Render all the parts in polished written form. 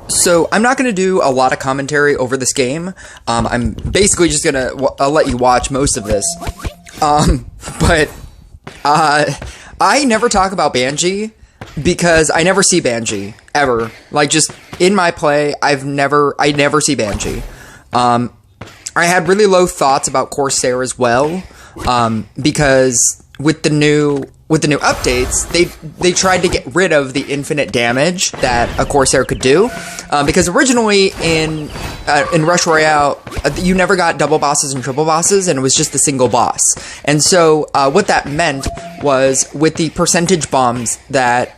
So I'm not going to do a lot of commentary over this game. I'm basically just going to I'll let you watch most of this. But I never talk about Banji because I never see Banji ever. Like, just in my play, I never see Banji. I had really low thoughts about Corsair as well, because with the new updates, they tried to get rid of the infinite damage that a Corsair could do, because originally in Rush Royale, you never got double bosses and triple bosses, and it was just a single boss. And so what that meant was, with the percentage bombs that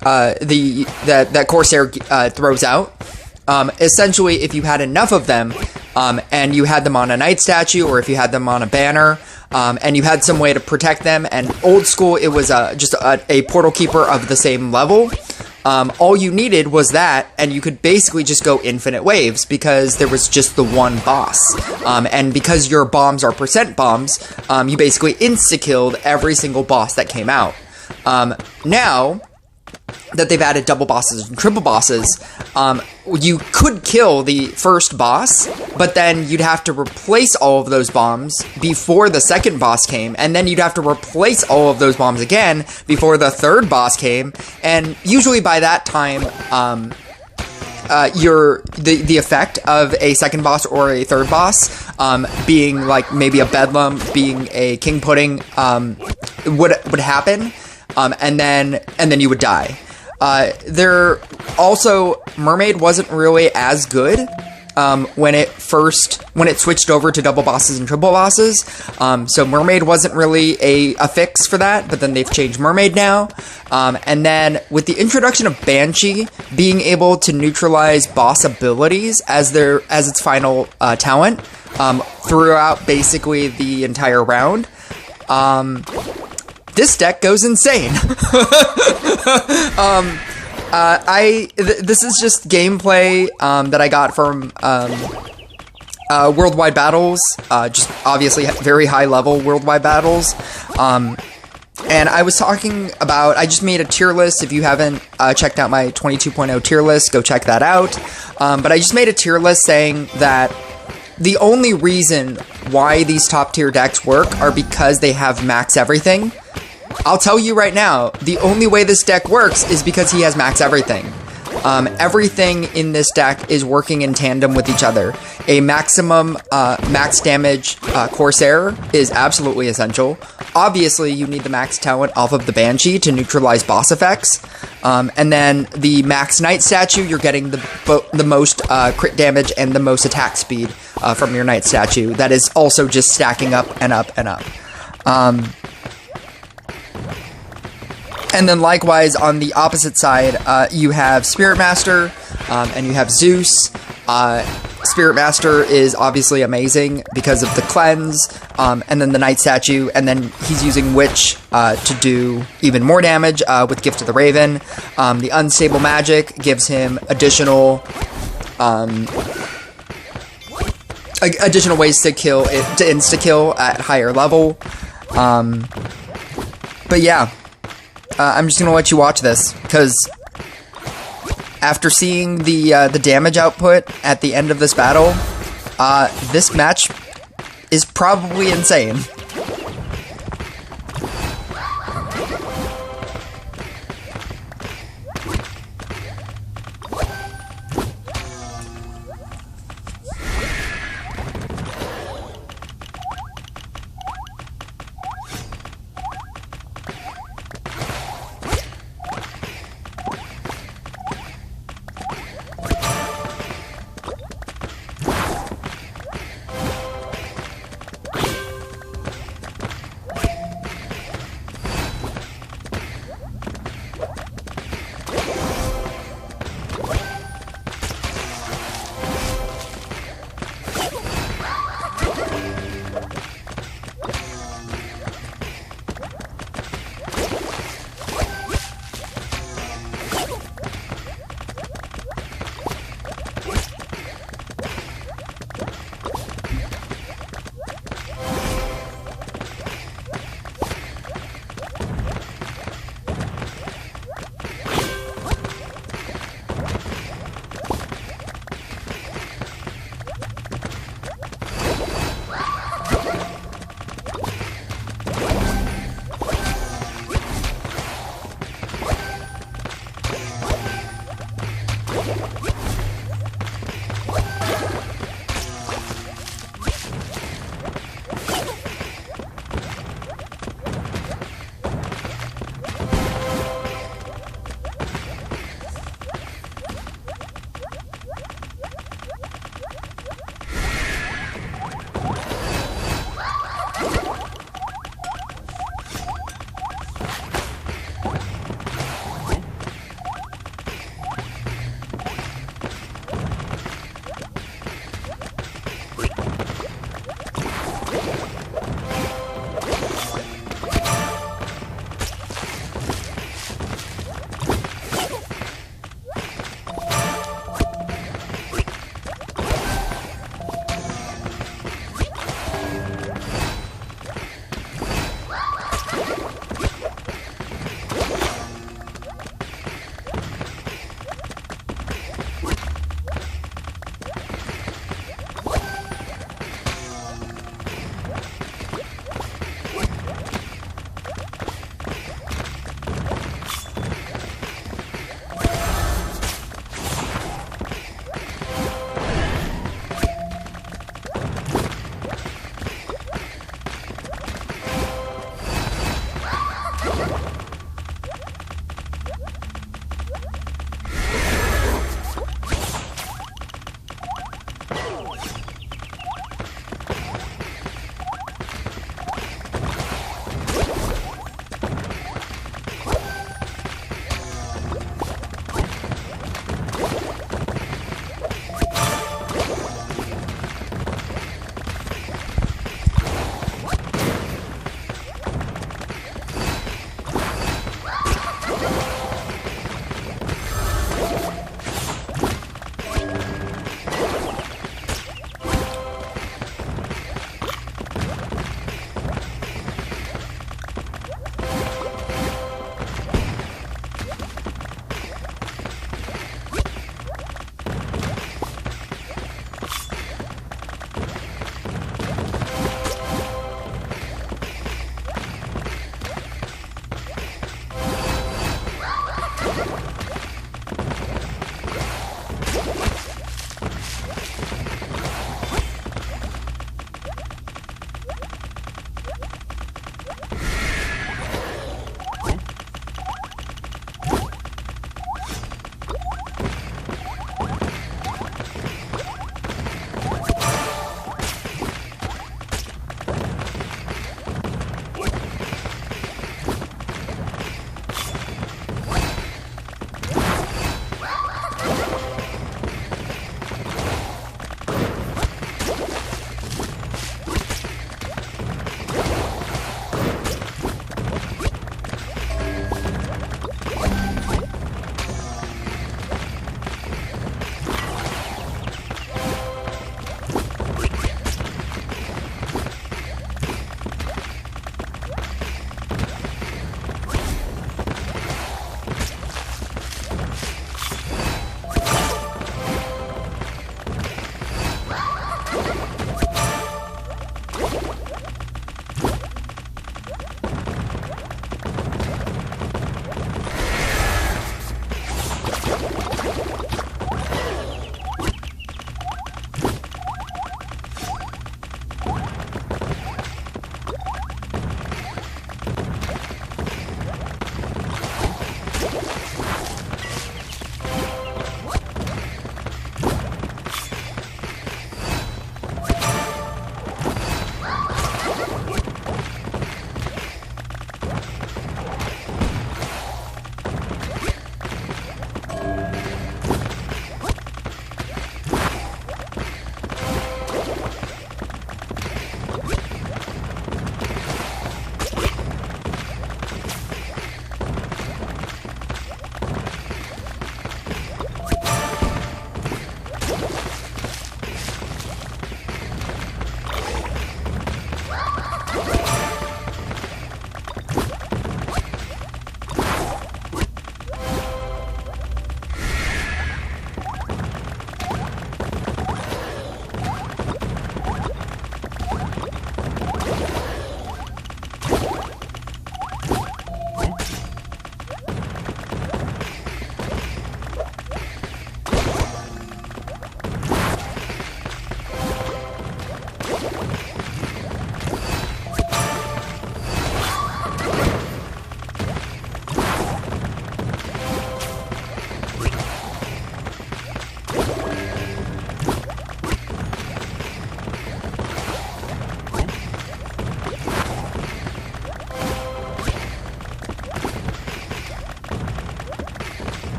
that Corsair throws out, essentially, if you had enough of them, and you had them on a knight statue, or if you had them on a banner, and you had some way to protect them, and old school, it was just a portal keeper of the same level. All you needed was that, and you could basically just go infinite waves, because there was just the one boss. And because your bombs are percent bombs, you basically insta-killed every single boss that came out. Now that they've added double bosses and triple bosses, you could kill the first boss, but then you'd have to replace all of those bombs before the second boss came, and then you'd have to replace all of those bombs again before the third boss came, and usually by that time, the effect of a second boss or a third boss, being like maybe a Bedlam, being a King Pudding, would happen, and then you would die. There also, Mermaid wasn't really as good when it switched over to double bosses and triple bosses. So Mermaid wasn't really a fix for that, but then they've changed Mermaid now. And then with the introduction of Banshee being able to neutralize boss abilities as its final talent throughout basically the entire round, this deck goes insane. This is just gameplay that I got from Worldwide Battles, just obviously very high level Worldwide Battles. And I was talking about, I just made a tier list. If you haven't checked out my 22.0 tier list, go check that out. But I just made a tier list saying that the only reason why these top tier decks work are because they have max everything. I'll tell you right now, the only way this deck works is because he has max everything. Everything in this deck is working in tandem with each other. A maximum max damage Corsair is absolutely essential. Obviously, you need the max talent off of the Banshee to neutralize boss effects. And then the max Knight statue, you're getting the most crit damage and the most attack speed from your Knight statue. That is also just stacking up and up and up. And then likewise, on the opposite side, you have Spirit Master, and you have Zeus. Spirit Master is obviously amazing because of the cleanse, and then the Knight statue, and then he's using Witch to do even more damage with Gift of the Raven. The Unstable Magic gives him additional ways to kill it, to insta-kill at higher level. But yeah. I'm just gonna let you watch this, because after seeing the damage output at the end of this battle, this match is probably insane.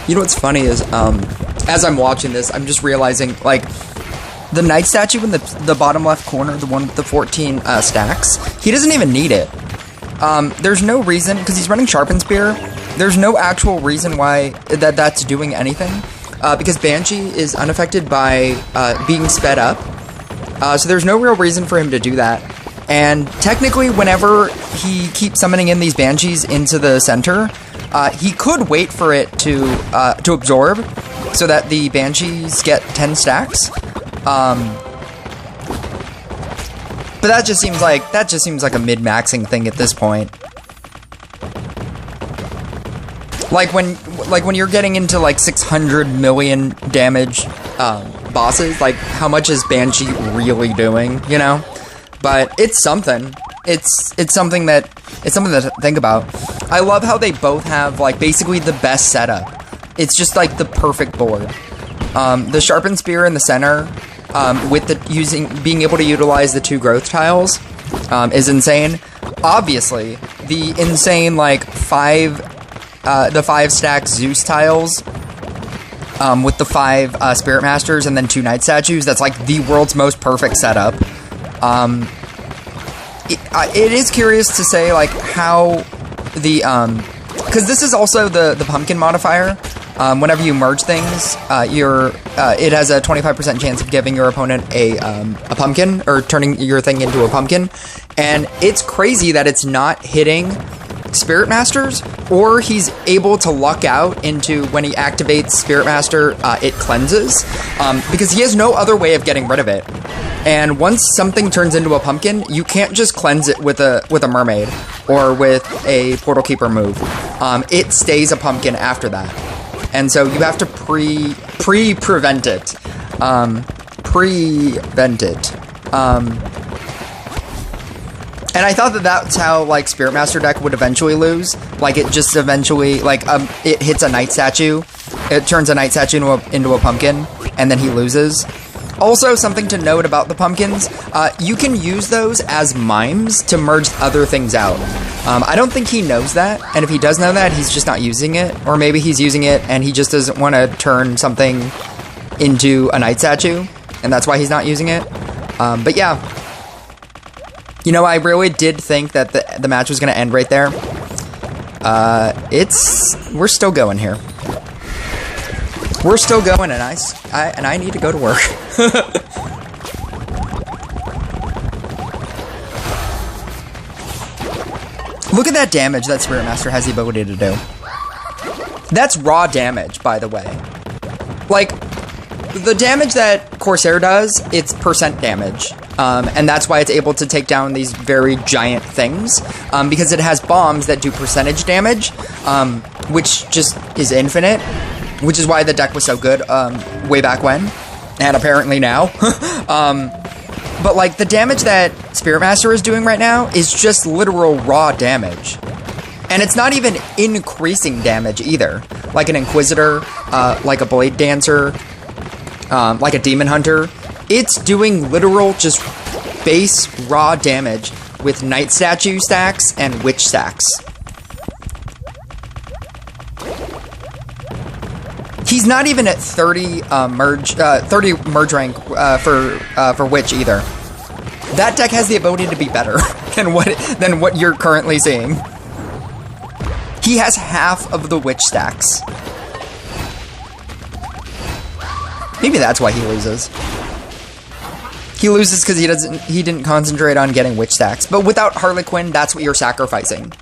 You know what's funny is, as I'm watching this, I'm just realizing, like, the Knight statue in the bottom left corner, the one with the 14 stacks, he doesn't even need it. There's no reason, because he's running Sharpened Spear, there's no actual reason why that's doing anything, because Banshee is unaffected by being sped up, so there's no real reason for him to do that. And technically, whenever he keeps summoning in these Banshees into the center, he could wait for it to absorb, so that the Banshees get 10 stacks. But that just seems like a mid-maxing thing at this point. Like when you're getting into like 600 million damage bosses, like how much is Banshee really doing, you know? But it's something. It's something to think about. I love how they both have like basically the best setup. It's just like the perfect board. The Sharpened Spear in the center, with being able to utilize the 2 growth tiles, is insane. Obviously, the insane like 5 stack Zeus tiles, with the 5 Spirit Masters and then 2 Knight statues. That's like the world's most perfect setup. It is curious to say like how the because this is also the pumpkin modifier. Whenever you merge things, it has a 25% chance of giving your opponent a pumpkin, or turning your thing into a pumpkin. And it's crazy that it's not hitting Spirit Masters, or he's able to luck out into when he activates Spirit Master, it cleanses, because he has no other way of getting rid of it. And once something turns into a pumpkin, you can't just cleanse it with a mermaid or with a Portal Keeper move. It stays a pumpkin after that. And so you have to prevent it. And I thought that's how, like, Spirit Master deck would eventually lose. Like, it just eventually, like, it hits a Knight statue. It turns a Knight statue into a pumpkin, and then he loses. Also, something to note about the pumpkins, you can use those as mimes to merge other things out. I don't think he knows that, and if he does know that, he's just not using it. Or maybe he's using it and he just doesn't want to turn something into a Knight statue, and that's why he's not using it. But yeah. You know, I really did think that the match was going to end right there. We're still going here. We're still going, and I need to go to work. Look at that damage that Spirit Master has the ability to do. That's raw damage, by the way. Like, the damage that Corsair does, it's percent damage. And that's why it's able to take down these very giant things, because it has bombs that do percentage damage, which just is infinite, which is why the deck was so good way back when, and apparently now. But like, the damage that Spirit Master is doing right now is just literal raw damage. And it's not even increasing damage either. Like an Inquisitor, like a Blade Dancer, like a Demon Hunter. It's doing literal, just base raw damage with Knight statue stacks and Witch stacks. He's not even at 30 merge rank for Witch either. That deck has the ability to be better than what you're currently seeing. He has half of the Witch stacks. Maybe that's why he loses. He loses because he didn't concentrate on getting Witch stacks. But without Harlequin, that's what you're sacrificing.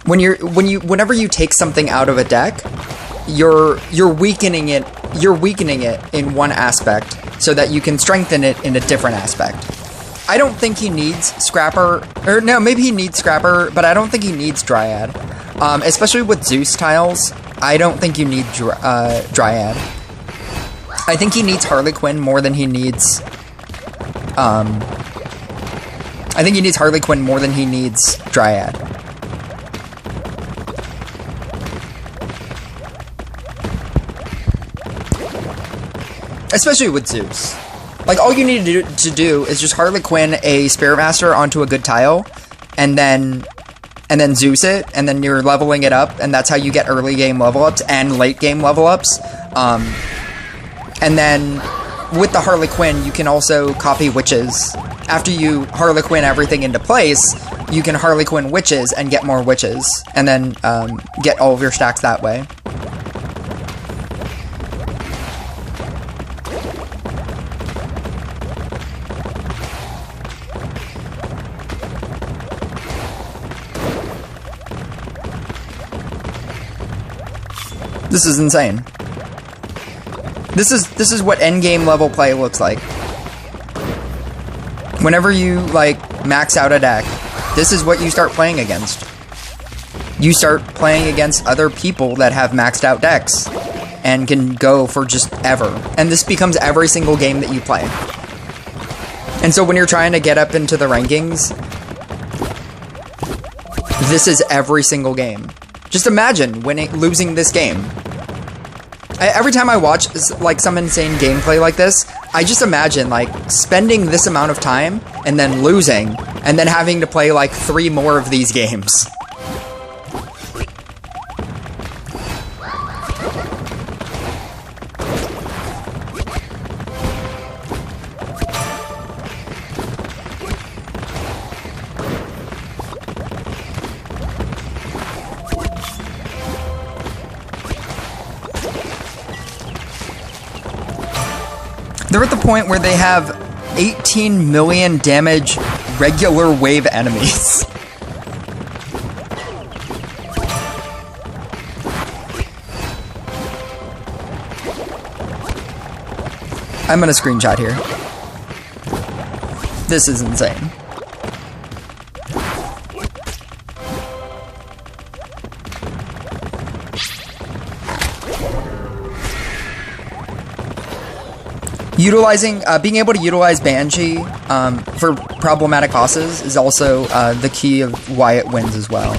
Whenever you take something out of a deck, you're weakening it. You're weakening it in one aspect so that you can strengthen it in a different aspect. I don't think he needs Scrapper, or no, maybe he needs Scrapper, but I don't think he needs Dryad. Especially with Zeus tiles, I don't think you need Dryad. I think he needs Harlequin more than he needs, I think he needs Harlequin more than he needs Dryad. Especially with Zeus. Like, all you need to do is just Harlequin a Spirit Master onto a good tile, and then and then Zeus it, and then you're leveling it up, and that's how you get early game level ups and late game level ups. And then with the Harley Quinn, you can also copy witches. After you Harley Quinn everything into place, you can Harley Quinn witches and get more witches, and then get all of your stacks that way. This is insane. This is what endgame level play looks like. Whenever you, like, max out a deck, this is what you start playing against. You start playing against other people that have maxed out decks and can go for just ever. And this becomes every single game that you play. And so when you're trying to get up into the rankings, this is every single game. Just imagine losing this game. Every time I watch like some insane gameplay like this, I just imagine like spending this amount of time and then losing and then having to play like 3 more of these games. They're at the point where they have 18 million damage regular wave enemies. I'm gonna screenshot here. This is insane. Being able to utilize Banshee for problematic bosses is also the key of why it wins as well.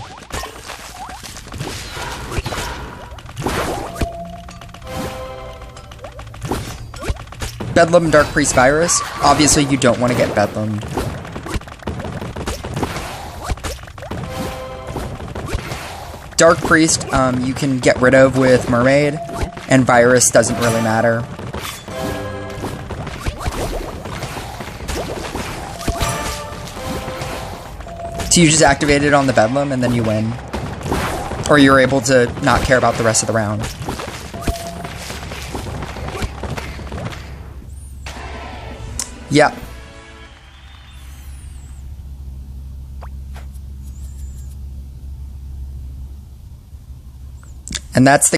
Bedlam, Dark Priest, Virus. Obviously, you don't want to get Bedlamed. Dark Priest, you can get rid of with Mermaid, and Virus doesn't really matter. So you just activate it on the Bedlam and then you win. Or you're able to not care about the rest of the round. Yep. And that's the